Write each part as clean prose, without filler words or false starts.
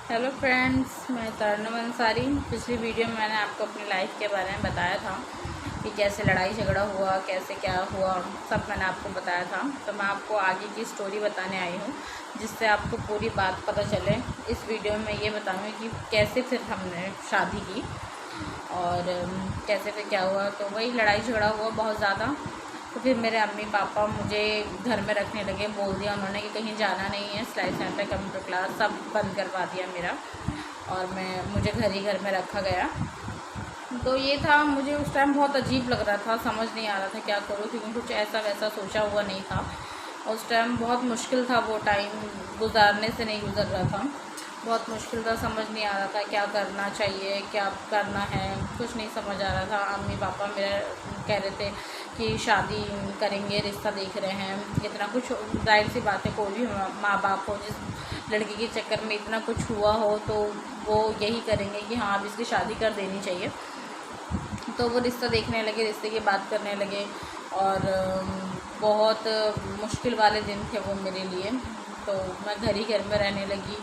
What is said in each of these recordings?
Hello friends, मैं तरन्नुम अंसारी। पिछली video में मैंने आपको अपनी लाइफ के बारे में बताया था कि कैसे लड़ाई झगड़ा हुआ, कैसे क्या हुआ, सब मैंने आपको बताया था। तो मैं आपको आगे की स्टोरी बताने आई हूँ जिससे आपको पूरी बात पता चले। इस वीडियो में ये बताऊँगी कि कैसे फिर हमने शादी की और कैसे फिर क्या हुआ। तो वही लड़ाई झगड़ा हुआ बहुत ज़्यादा। तो फिर मेरे अम्मी पापा मुझे घर में रखने लगे। बोल दिया उन्होंने कि कहीं जाना नहीं है, सिलाई सेंटर, कंप्यूटर क्लास सब बंद करवा दिया मेरा। और मुझे घर में रखा गया। तो ये था, मुझे उस टाइम बहुत अजीब लग रहा था, समझ नहीं आ रहा था क्या करूँ, क्योंकि कुछ ऐसा वैसा सोचा हुआ नहीं था। उस टाइम बहुत मुश्किल था, वो टाइम गुजारने से नहीं गुजर रहा था, बहुत मुश्किल था। समझ नहीं आ रहा था क्या करना चाहिए, क्या करना है, कुछ नहीं समझ आ रहा था। अम्मी पापा मेरे कह रहे थे कि शादी करेंगे, रिश्ता देख रहे हैं, इतना कुछ। जाहिर सी बात है, कोई भी माँ बाप हो, जिस लड़की के चक्कर में इतना कुछ हुआ हो तो वो यही करेंगे कि हाँ अब इसकी शादी कर देनी चाहिए। तो वो रिश्ता देखने लगे, रिश्ते की बात करने लगे और बहुत मुश्किल वाले दिन थे वो मेरे लिए। तो मैं घर में रहने लगी,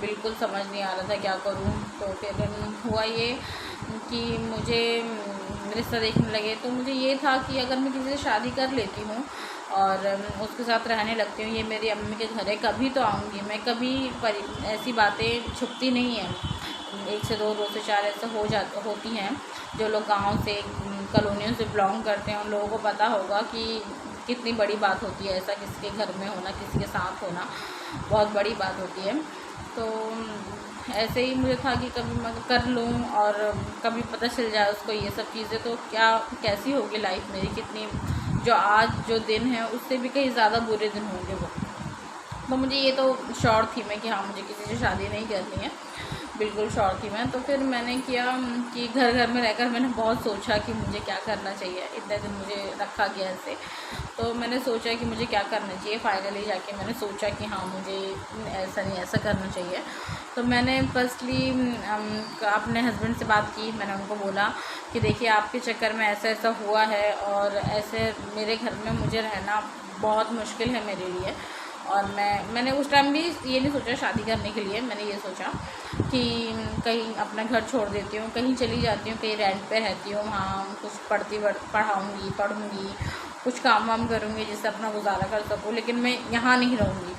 बिल्कुल समझ नहीं आ रहा था क्या करूं। तो फिर हुआ ये कि मुझे रिश्ता देखने लगे। तो मुझे ये था कि अगर मैं किसी से शादी कर लेती हूँ और उसके साथ रहने लगती हूँ, ये मेरी अम्मी के घर है, कभी तो आऊँगी मैं, कभी ऐसी बातें छुपती नहीं हैं। एक से दो, दो से चार ऐसे होती हैं। जो लोग गांव से, कॉलोनियों से बिलोंग करते हैं, उन लोगों को पता होगा कि कितनी बड़ी बात होती है ऐसा किसी के घर में होना, किसी के साथ होना बहुत बड़ी बात होती है। तो ऐसे ही मुझे था कि कभी मैं कर लूँ और कभी पता चल जाए उसको ये सब चीज़ें, तो क्या कैसी होगी लाइफ मेरी, कितनी जो आज जो दिन है उससे भी कहीं ज़्यादा बुरे दिन होंगे वो। तो मुझे ये तो श्योर थी मैं कि हाँ मुझे किसी से शादी नहीं करनी है, बिल्कुल श्योर थी मैं। तो फिर मैंने किया कि घर में रहकर मैंने बहुत सोचा कि मुझे क्या करना चाहिए। इतने दिन मुझे रखा गया ऐसे, तो मैंने सोचा कि मुझे क्या करना चाहिए। फाइनली जाके मैंने सोचा कि हाँ मुझे ऐसा नहीं ऐसा करना चाहिए। तो मैंने फर्स्टली अपने हस्बैंड से बात की। मैंने उनको बोला कि देखिए आपके चक्कर में ऐसा ऐसा हुआ है और ऐसे मेरे घर में मुझे रहना बहुत मुश्किल है मेरे लिए। और मैंने उस टाइम भी ये नहीं सोचा शादी करने के लिए। मैंने ये सोचा कि कहीं अपना घर छोड़ देती हूँ, कहीं चली जाती हूँ, कहीं रेंट पे रहती हूँ, वहाँ कुछ पढ़ूँगी, कुछ काम वाम करूँगी जिससे अपना गुजारा कर सकूँ, लेकिन मैं यहाँ नहीं रहूँगी।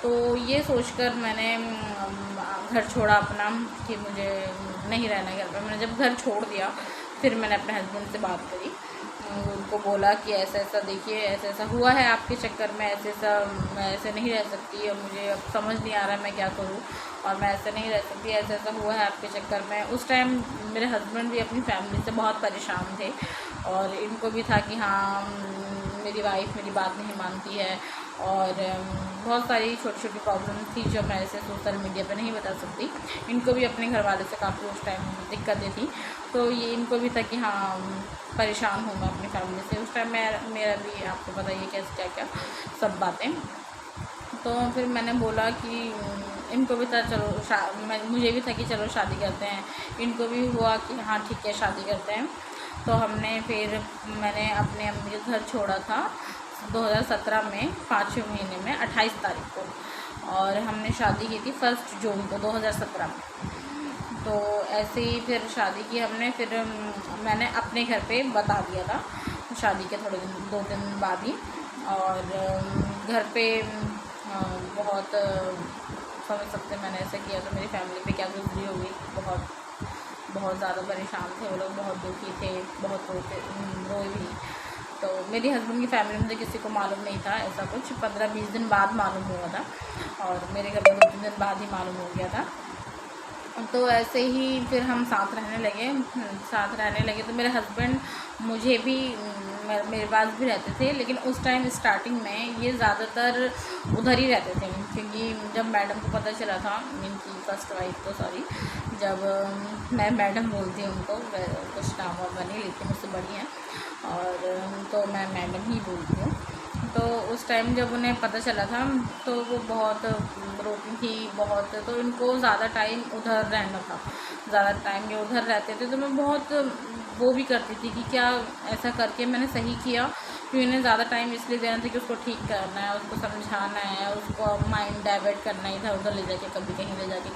तो ये सोचकर मैंने घर छोड़ा अपना कि मुझे नहीं रहना घर पर। मैंने जब घर छोड़ दिया फिर मैंने अपने हस्बैंड से बात करी, उनको बोला कि ऐसा ऐसा देखिए ऐसा ऐसा हुआ है आपके चक्कर में, ऐसे ऐसा मैं ऐसे नहीं रह सकती और मुझे अब समझ नहीं आ रहा मैं क्या करूं, और मैं ऐसे नहीं रह सकती, ऐसा ऐसा हुआ है आपके चक्कर में। उस टाइम मेरे हस्बैंड भी अपनी फैमिली से बहुत परेशान थे और इनको भी था कि हाँ मेरी वाइफ मेरी बात नहीं मानती है। और बहुत सारी छोटी छोटी प्रॉब्लम थी जो मैं ऐसे सोशल मीडिया पे नहीं बता सकती। इनको भी अपने घर वाले से काफ़ी उस टाइम दिक्कतें थी। तो ये इनको भी था कि हाँ परेशान हूँ मैं अपनी फैमिली से। उस टाइम मेरा भी आपको पता ही है कैसे क्या क्या सब बातें। तो फिर मैंने बोला कि इनको भी था चलो मुझे भी था कि चलो शादी करते हैं। इनको भी हुआ कि हाँ ठीक है शादी करते हैं। तो मैंने अपने अम्मी के घर छोड़ा था 2017 में 5वें महीने में 28 तारीख को, और हमने शादी की थी 1 जून को 2017 में। तो ऐसे ही फिर शादी की हमने। फिर मैंने अपने घर पे बता दिया था शादी के थोड़े दिन 2 दिन बाद ही। और घर पे बहुत समझ सकते मैंने ऐसे किया तो मेरी फैमिली पे क्या गुजरी होगी। बहुत बहुत ज़्यादा परेशान थे वो लोग, बहुत दुखी थे, बहुत रोए भी। तो मेरी हस्बैंड की फैमिली में तो किसी को मालूम नहीं था ऐसा कुछ। 15-20 दिन बाद मालूम हुआ था और मेरे घर में 2-3 दिन बाद ही मालूम हो गया था। तो ऐसे ही फिर हम साथ रहने लगे। तो मेरे हस्बैंड मुझे भी मेरे पास भी रहते थे, लेकिन उस टाइम स्टार्टिंग में ये ज़्यादातर उधर ही रहते थे, क्योंकि जब मैडम को पता चला था, इनकी फर्स्ट वाइफ को, सॉरी, जब मैं मैडम बोलती हूँ उनको, कुछ नाम और बनी लेकिन मुझसे बड़ी हैं, और तो मैं मैडम ही बोलती हूँ। तो उस टाइम जब उन्हें पता चला था तो वो बहुत रोती थी बहुत। तो इनको ज़्यादा टाइम उधर रहना था, ज़्यादा टाइम ये उधर रहते थे। तो मैं बहुत वो भी करती थी कि क्या ऐसा करके मैंने सही किया, क्योंकि इन्हें ज़्यादा टाइम इसलिए देना था कि उसको ठीक करना है, उसको समझाना है, उसको माइंड डाइवर्ट करना ही था, उधर ले जाके कभी कहीं ले जाके